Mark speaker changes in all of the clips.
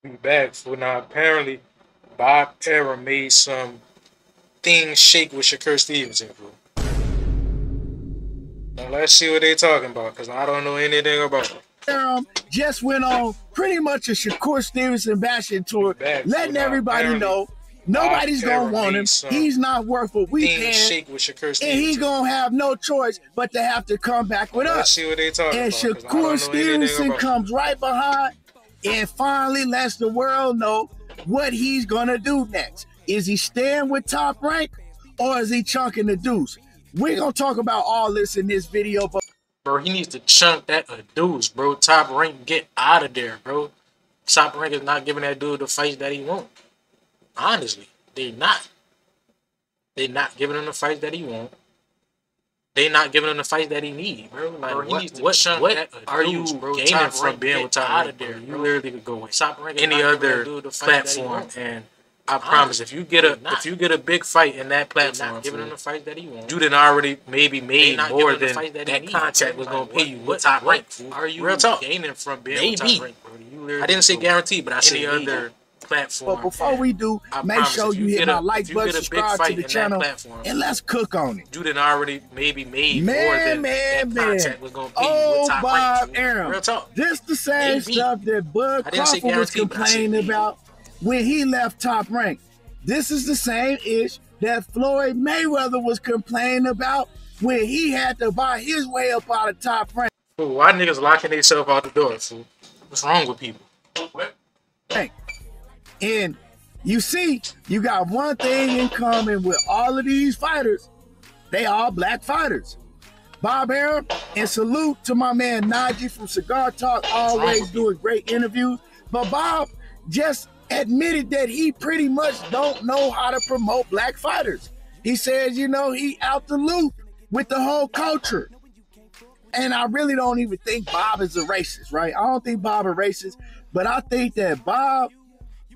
Speaker 1: We back for now. Apparently, Bob Era made some things shake with Shakur Stevenson, bro. Now let's see what they talking about, because I don't know anything about it.
Speaker 2: Just went on pretty much a Shakur Stevenson bashing tour, letting everybody know nobody's gonna want him. He's not worth what we paying, and he gonna have no choice but to have to come back with us.
Speaker 1: Let's see what they talking
Speaker 2: and
Speaker 1: about.
Speaker 2: Shakur Stevenson comes right behind and finally lets the world know what he's gonna do next. Is he staying with Top Rank or is he chunking the deuce? We're gonna talk about all this in this video, but
Speaker 1: bro, he needs to chunk that a deuce, bro. Top Rank, get out of there, bro. Top Rank is not giving that dude the fight that he wants. Honestly, they not. They not giving him the fight that he want. They not giving him the fight that he need, bro. Like, bro, what are you gaining from being with Top Rank? There, you literally could go with any other platform, and I promise, if you get a big fight in that platform, giving him the fight that he wants, you done already maybe made more than that contract was gonna pay you with Top Rank. Are you real talk? Gaining from being with Top Rank, bro? I didn't say guaranteed, but I said any other platform.
Speaker 2: But before we do, make sure you hit my like button, subscribe to the channel, and let's cook on it.
Speaker 1: You done already maybe made more than that contract was gonna pay you with Top
Speaker 2: Bob
Speaker 1: Rank.
Speaker 2: Arum.
Speaker 1: Real talk.
Speaker 2: This the same stuff that Bud Crawford was complaining about when he left Top Rank. This is the same ish that Floyd Mayweather was complaining about when he had to buy his way up out of Top Rank.
Speaker 1: Fool, why niggas locking themselves out the door, fool? What's wrong with people? What?
Speaker 2: And you see, you got one thing in common with all of these fighters. They all black fighters. Bob Arum, and salute to my man Najee from Cigar Talk, always doing great interviews. But Bob just admitted that he pretty much don't know how to promote black fighters. He says, you know, he out the loop with the whole culture. And I really don't even think Bob is a racist, right? I don't think Bob is racist, but I think that Bob,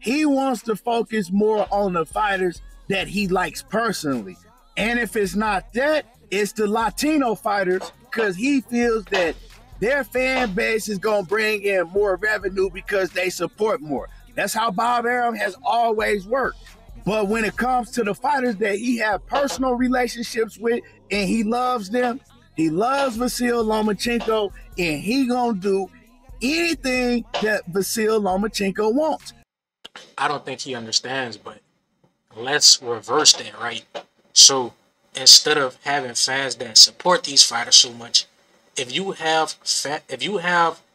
Speaker 2: he wants to focus more on the fighters that he likes personally. And if it's not that, it's the Latino fighters, because he feels that their fan base is going to bring in more revenue because they support more. That's how Bob Arum has always worked. But when it comes to the fighters that he has personal relationships with and he loves them, he loves Vasyl Lomachenko, and he going to do anything that Vasyl Lomachenko wants.
Speaker 1: I don't think he understands, but let's reverse that, right? So instead of having fans that support these fighters so much, if you have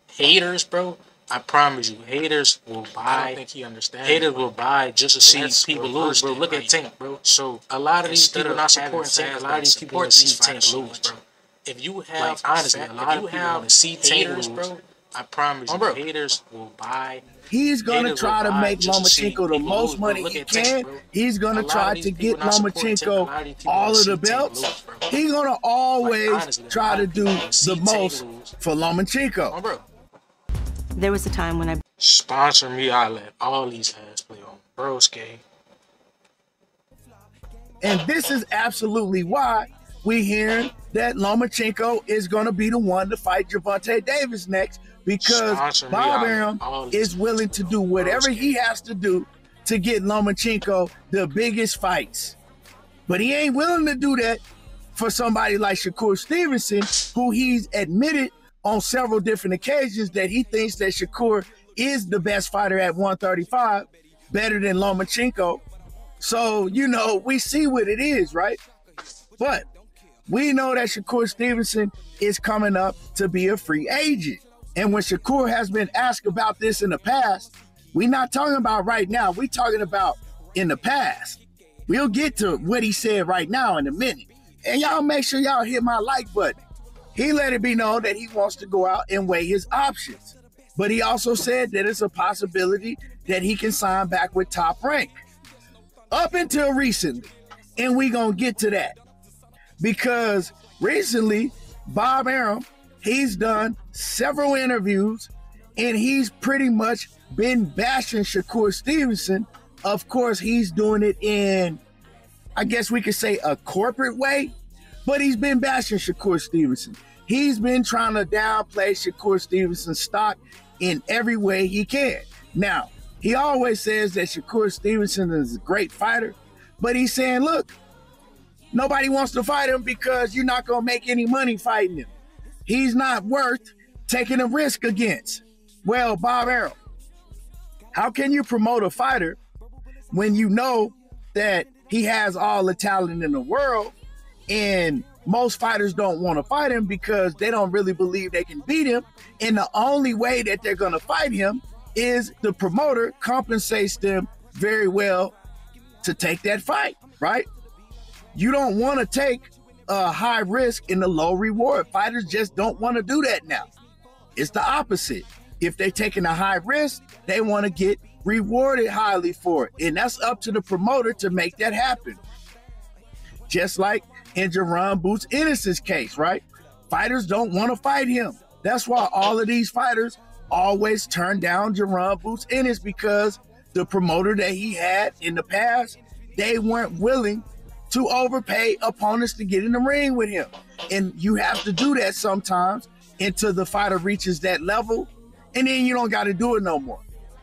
Speaker 1: haters, bro, I promise you, haters will buy. I don't think he understands. Haters will buy just to see people lose, bro. Look at Tank, bro. So a lot of these people not supporting Tank. A lot of these people want to see Tank lose, bro. If you have, like, honestly, a lot of people want to see Tank lose, bro. I promise you, bro, haters will buy.
Speaker 2: He's going to try to make Lomachenko the most money he can. He's going to try to get Lomachenko all of the belts. He's going to always try to do the most for Lomachenko.
Speaker 3: There was a time when I
Speaker 1: sponsor me, I let all these ads play on Broski.
Speaker 2: And this is absolutely why we hearing that Lomachenko is going to be the one to fight Gervonta Davis next, because Bob Arum is willing to do whatever he has to do to get Lomachenko the biggest fights. But he ain't willing to do that for somebody like Shakur Stevenson, who he's admitted on several different occasions that he thinks that Shakur is the best fighter at 135, better than Lomachenko. So, you know, we see what it is, right? But we know that Shakur Stevenson is coming up to be a free agent. And when Shakur has been asked about this in the past, we're not talking about right now. We're talking about in the past. We'll get to what he said right now in a minute. And y'all make sure y'all hit my like button. He let it be known that he wants to go out and weigh his options. But he also said that it's a possibility that he can sign back with Top Rank. Up until recently. And we're going to get to that. Because recently, Bob Arum, he's done several interviews and he's pretty much been bashing Shakur Stevenson. Of course, he's doing it in, I guess we could say, a corporate way, but he's been bashing Shakur Stevenson. He's been trying to downplay Shakur Stevenson's stock in every way he can. Now, He always says that Shakur Stevenson is a great fighter, but he's saying, look, nobody wants to fight him because you're not going to make any money fighting him. He's not worth taking a risk against. Well, Bob Arum, how can you promote a fighter when you know that he has all the talent in the world and most fighters don't want to fight him because they don't really believe they can beat him, and the only way that they're going to fight him is the promoter compensates them very well to take that fight, right? You don't want to take a high risk in the low reward. Fighters just don't want to do that now. It's the opposite. If they're taking a high risk, they want to get rewarded highly for it. And that's up to the promoter to make that happen. Just like in Jaron Boots Ennis's case, right? Fighters don't want to fight him. That's why all of these fighters always turn down Jaron Boots Ennis, because the promoter that he had in the past, they weren't willing to overpay opponents to get in the ring with him. And you have to do that sometimes until the fighter reaches that level, and then you don't got to do it no more.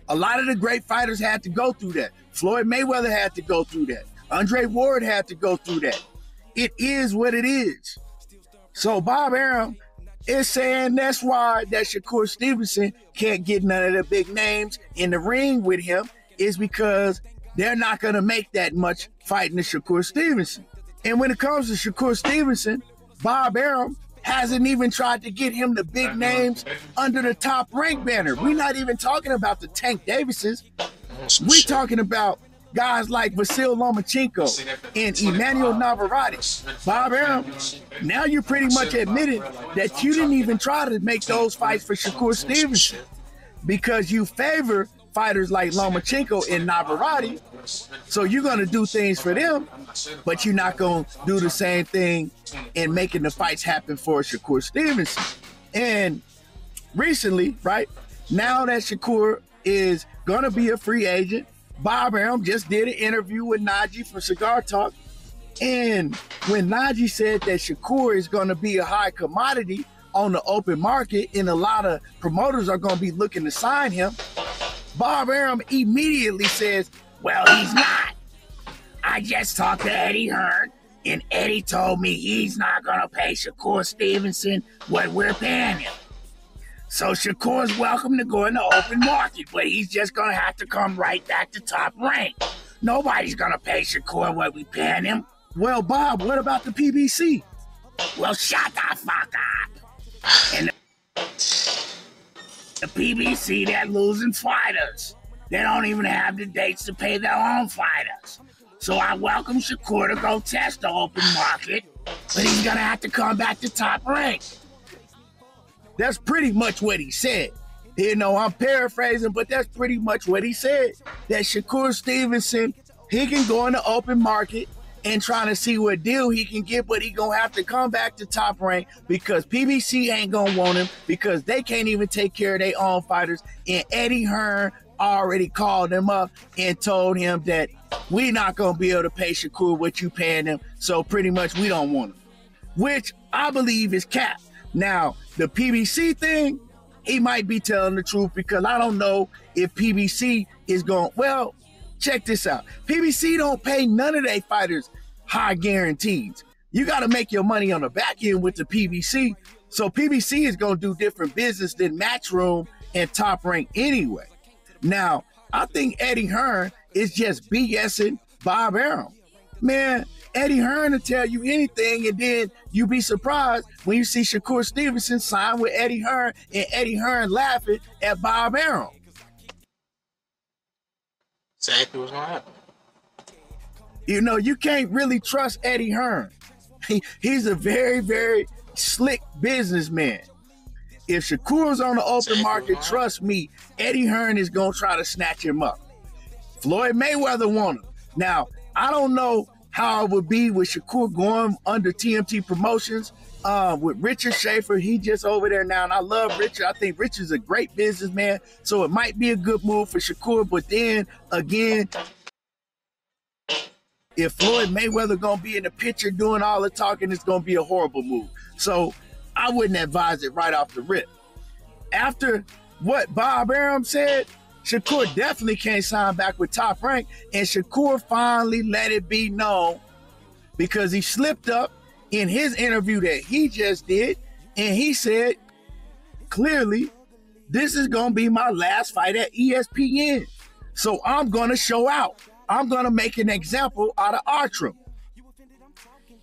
Speaker 2: A lot of the great fighters had to go through that. Floyd Mayweather had to go through that. Andre Ward had to go through that. It is what it is. So Bob Arum is saying that's why that Shakur Stevenson can't get none of the big names in the ring with him, is because they're not going to make that much fighting the Shakur Stevenson. And when it comes to Shakur Stevenson, Bob Arum hasn't even tried to get him the big names under the Top Rank banner. We're not even talking about the Tank Davises. We're talking about guys like Vasil Lomachenko and Emmanuel Navarrete. Bob Arum, now you're pretty much admitting that you didn't even try to make those fights for Shakur Stevenson because you favor fighters like Lomachenko and Navarrete. So you're going to do things for them, but you're not going to do the same thing in making the fights happen for Shakur Stevenson. And recently, right, now that Shakur is going to be a free agent, Bob Arum just did an interview with Najee for Cigar Talk. And when Najee said that Shakur is going to be a high commodity on the open market and a lot of promoters are going to be looking to sign him, Bob Arum immediately says, well, he's not. I just talked to Eddie Hearn, and Eddie told me he's not going to pay Shakur Stevenson what we're paying him. So Shakur's welcome to go in the open market, but he's just going to have to come right back to Top Rank. Nobody's going to pay Shakur what we paying him. Well, Bob, what about the PBC? Well, shut the fuck up. And the PBC, they're losing fighters. They don't even have the dates to pay their own fighters. So I welcome Shakur to go test the open market, but he's going to have to come back to Top Rank. That's pretty much what he said. You know, I'm paraphrasing, but that's pretty much what he said. That Shakur Stevenson, he can go in the open market and trying to see what deal he can get, but he gonna have to come back to Top Rank because PBC ain't gonna want him because they can't even take care of their own fighters. And Eddie Hearn already called him up and told him that we're not gonna be able to pay Shakur what you paying him, so pretty much we don't want him, which I believe is cap. Now, the PBC thing, he might be telling the truth because I don't know if PBC is going, well, check this out. PBC don't pay none of their fighters high guarantees. You got to make your money on the back end with the PBC. So PBC is going to do different business than Matchroom and Top Rank anyway. Now, I think Eddie Hearn is just BSing Bob Arum. Man, Eddie Hearn will tell you anything, and then you be surprised when you see Shakur Stevenson sign with Eddie Hearn and Eddie Hearn laughing at Bob Arum.
Speaker 1: Exactly what's going to happen.
Speaker 2: You know, you can't really trust Eddie Hearn. He's a very, very slick businessman. If Shakur's on the open market, trust me, Eddie Hearn is going to try to snatch him up. Floyd Mayweather won him. Now, I don't know how it would be with Shakur going under TMT Promotions with Richard Schaefer. He just over there now, and I love Richard. I think Richard's a great businessman, so it might be a good move for Shakur. But then, again, if Floyd Mayweather going to be in the picture doing all the talking, it's going to be a horrible move. So I wouldn't advise it right off the rip. After what Bob Arum said, Shakur definitely can't sign back with Top Rank, and Shakur finally let it be known because he slipped up in his interview that he just did, and he said clearly, this is going to be my last fight at ESPN. So I'm going to show out. I'm going to make an example out of Artrum.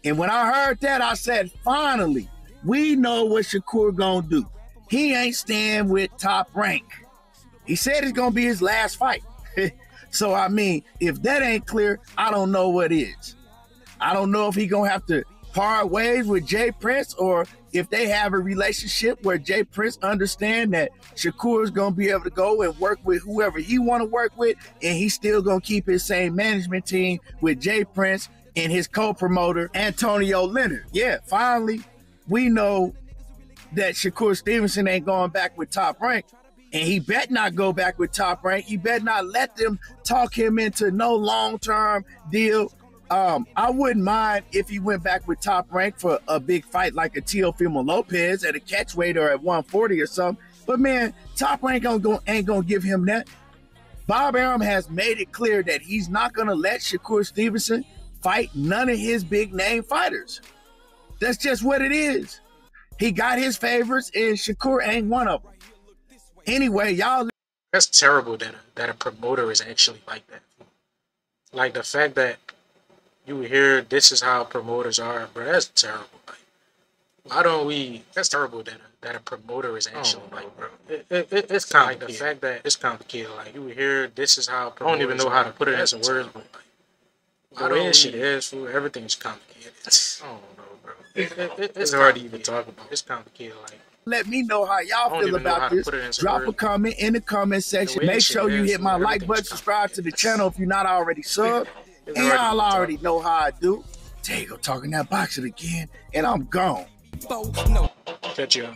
Speaker 2: And when I heard that, I said, finally, we know what Shakur going to do. He ain't staying with Top Rank. He said it's going to be his last fight. So, I mean, if that ain't clear, I don't know what is. I don't know if he going to have to part ways with Jay Prince, or if they have a relationship where Jay Prince understand that Shakur is going to be able to go and work with whoever he want to work with, and he's still going to keep his same management team with Jay Prince and his co-promoter, Antonio Leonard. Yeah, finally, we know that Shakur Stevenson ain't going back with Top Rank, and he better not go back with Top Rank. He better not let them talk him into no long-term deal. I wouldn't mind if he went back with Top Rank for a big fight like a Teofimo Lopez at a catchweight or at 140 or something. But man, Top Rank ain't gonna give him that. Bob Arum has made it clear that he's not gonna let Shakur Stevenson fight none of his big name fighters. That's just what it is. He got his favorites, and Shakur ain't one of them. Anyway, y'all.
Speaker 1: That's terrible that a promoter is actually like that. Like the fact that you hear this is how promoters are, bro. That's terrible. Like, why don't we? That's terrible that a promoter is actually like, bro. It's kind of like the fact that it's complicated. Like you hear this is how. I don't even know how to put it into words, but like, the way shit is, fool. Everything's complicated. I don't know, bro. It's hard to even talk about. It's complicated. Like,
Speaker 2: let me know how y'all feel about this. Drop a comment in the comment section. Make sure you hit my like button, subscribe to the channel if you're not already subbed. And y'all already know how I do. Tego talking that boxing again, and I'm gone.
Speaker 1: Catch you.